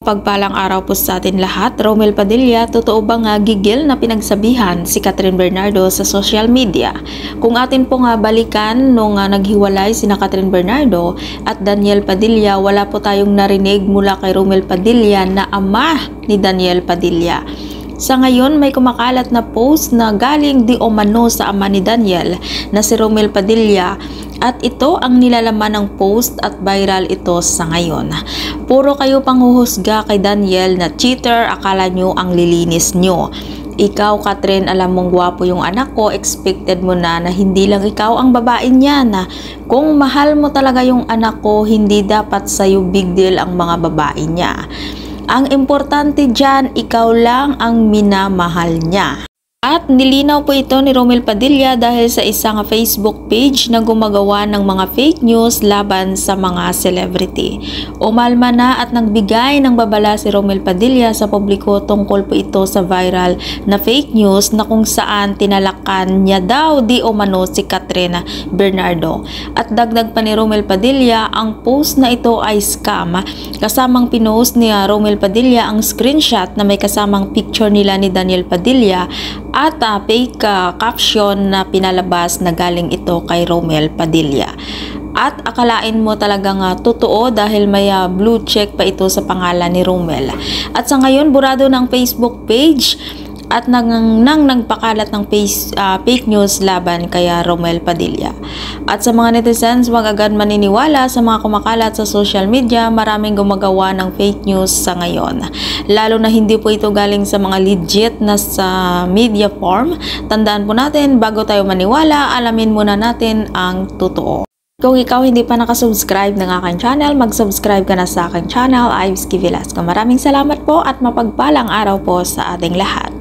Pagpalang araw po sa atin lahat. Romel Padilla, totoo ba nga gigil na pinagsabihan si Catherine Bernardo sa social media? Kung atin po nga balikan nung naghiwalay sina Catherine Bernardo at Daniel Padilla, wala po tayong narinig mula kay Romel Padilla na ama ni Daniel Padilla. Sa ngayon, may kumakalat na post na galing di umano sa ama ni Daniel na si Romel Padilla at ito ang nilalaman ng post at viral ito sa ngayon. Puro kayo panghuhusga kay Daniel na cheater, akala nyo ang lilinis nyo. Ikaw, Catherine, alam mong gwapo yung anak ko, expected mo na hindi lang ikaw ang babae niya na kung mahal mo talaga yung anak ko, hindi dapat sa'yo big deal ang mga babae niya. Ang importante dyan, ikaw lang ang minamahal niya. At nilinaw po ito ni Romel Padilla dahil sa isang Facebook page na gumagawa ng mga fake news laban sa mga celebrity. Umalma na at nagbigay ng babala si Romel Padilla sa publiko tungkol po ito sa viral na fake news na kung saan tinalakan niya daw di umano si Catherine Bernardo. At dagdag pa ni Romel Padilla, ang post na ito ay scam. Kasamang pinost ni Romel Padilla ang screenshot na may kasamang picture nila ni Daniel Padilla at fake caption na pinalabas na galing ito kay Romel Padilla. At akalain mo talagang totoo dahil may blue check pa ito sa pangalan ni Romel. At sa ngayon, burado ng Facebook page at nang nagpakalat ng fake news laban kaya Romel Padilla. At sa mga netizens, wag agad maniniwala sa mga kumakalat sa social media, maraming gumagawa ng fake news sa ngayon. Lalo na hindi po ito galing sa mga legit na sa media form. Tandaan po natin, bago tayo maniwala, alamin muna natin ang totoo. Kung ikaw hindi pa nakasubscribe ng aking channel, mag-subscribe ka na sa aking channel, Ives Velasco. Maraming salamat po at mapagpalang araw po sa ating lahat.